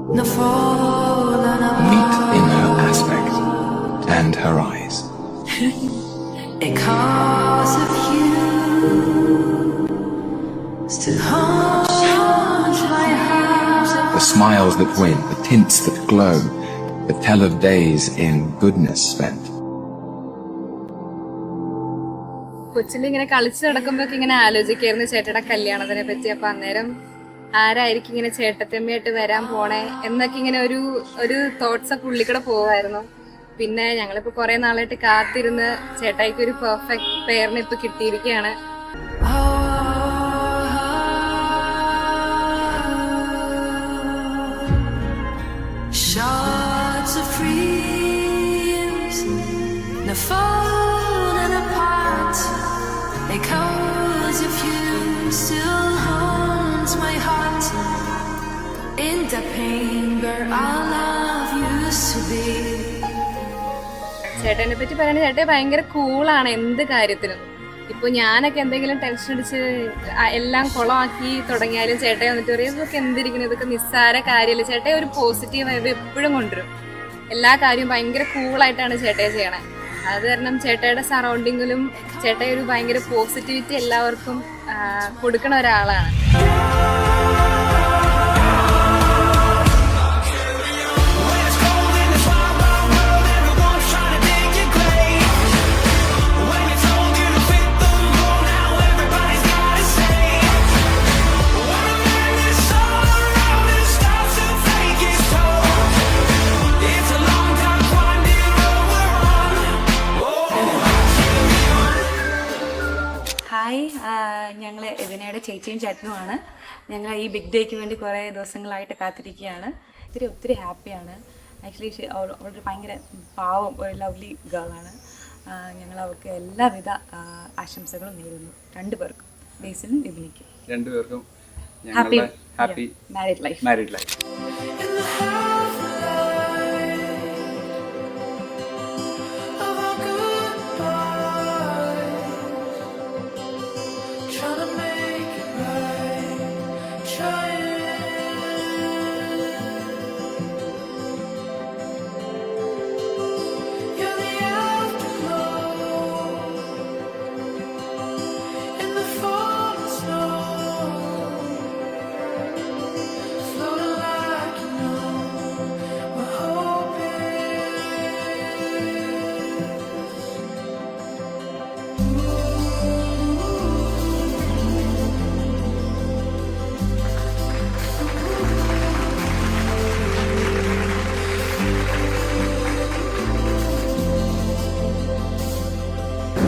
Meet in her aspect and her eyes. Because of you, still haunts my heart. The smiles that win, the tints that glow, that tell of days in goodness spent. കൊച്ചിൽ ഇങ്ങനെ കളിച്ച് നടക്കുമ്പോഴൊക്കെ ഇങ്ങനെ ആലോചിക്കായിരുന്നു ചേട്ടയുടെ കല്യാണത്തിനെ പറ്റി. അപ്പൊ അന്നേരം ആരായിരിക്കും ഇങ്ങനെ ചേട്ടത്തമ്മയായിട്ട് വരാൻ പോണേ എന്നൊക്കെ ഇങ്ങനെ ഒരു തോട്ട്സ് ഒക്കെ ഉള്ളിക്കൂടെ പോവായിരുന്നു. പിന്നെ ഞങ്ങളിപ്പോ കുറെ നാളായിട്ട് കാത്തിരുന്ന് ചേട്ടായിക്ക് ഒരു പെർഫെക്റ്റ് പെയറിനെ ഇപ്പൊ കിട്ടിയിരിക്കുകയാണ്. Because of you still haunts my heart. In the pain where our love used to be. ചേട്ടനെ പറ്റി പറയുന്നത് ചേട്ടൻ ഭയങ്കര കൂളാണ് എന്ത് കാര്യത്തിനും. ഇപ്പൊ ഞാനൊക്കെ എന്തെങ്കിലും ടെൻഷൻ അടിച്ച് എല്ലാം കുളമാക്കി തുടങ്ങിയാലും ചേട്ടൻ വന്നിട്ട് പറയും ഇതൊക്കെ എന്തിരിക്കുന്നു, ഇതൊക്കെ നിസ്സാര കാര്യമല്ല. ചേട്ടൻ ഒരു പോസിറ്റീവ് വൈബ് എപ്പോഴും കൊണ്ടുവരും. എല്ലാ കാര്യവും ഭയങ്കര കൂളായിട്ടാണ് ചേട്ടയെ ചെയ്യണേ. അത് കാരണം ചേട്ടയുടെ സറൗണ്ടിങ്ങിലും ചേട്ടൻ ഒരു ഭയങ്കര പോസിറ്റിവിറ്റി എല്ലാവർക്കും കൊടുക്കണ ഒരാളാണ്. ഹായ്, ഞങ്ങൾ എതിനയുടെ ചേച്ചിയും ചേട്ടനുമാണ്. ഞങ്ങൾ ഈ ബിഗ് ഡേക്ക് വേണ്ടി കുറേ ദിവസങ്ങളായിട്ട് കാത്തിരിക്കുകയാണ്. ഒത്തിരി ഹാപ്പിയാണ്. ആക്ച്വലി അവളൊരു ഭയങ്കര പാവം ഒരു ലവ്ലി ഗേളാണ്. ഞങ്ങൾ അവർക്ക് എല്ലാവിധ ആശംസകളും നേരുന്നു രണ്ടുപേർക്കും, ബേസിലും എബിനിക്കും. രണ്ടുപേർക്കും ഹാപ്പി മാരീഡ് ലൈഫ്.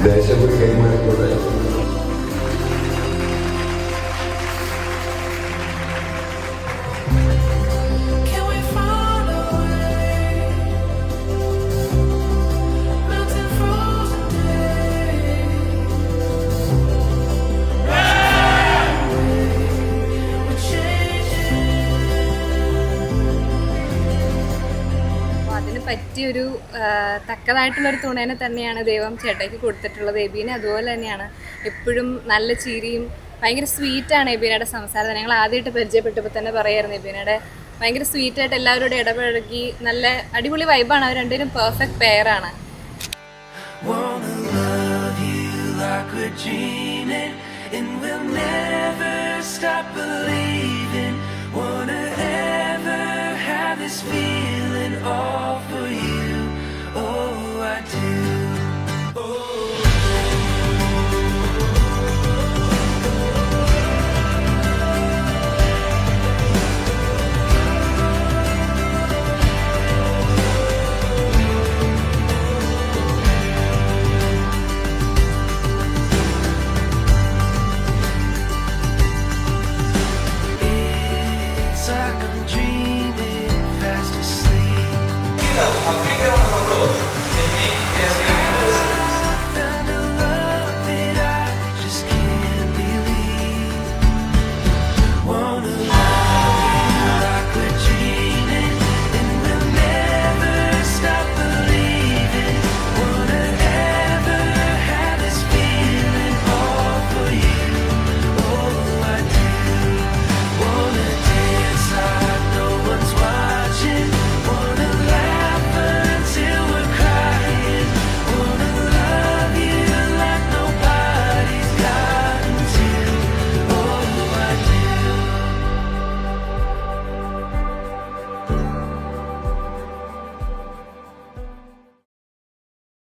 ദേശപുരി കൈമാറിക്കൊണ്ട് പറ്റിയൊരു തക്കതായിട്ടുള്ളൊരു തുണേനെ തന്നെയാണ് ദൈവം ചേട്ടയ്ക്ക് കൊടുത്തിട്ടുള്ളത്. എബീനെ അതുപോലെ തന്നെയാണ്. എപ്പോഴും നല്ല ചിരിയും ഭയങ്കര സ്വീറ്റാണ് എബീനയുടെ സംസാരം. ഞങ്ങൾ ആദ്യമായിട്ട് പരിചയപ്പെട്ടപ്പോൾ തന്നെ പറയായിരുന്നു എബീനയുടെ ഭയങ്കര സ്വീറ്റായിട്ട് എല്ലാവരോടും ഇടപഴകി നല്ല അടിപൊളി വൈബാണ്. അവർ രണ്ടുപേരും പെർഫെക്റ്റ് പെയറാണ്. I'm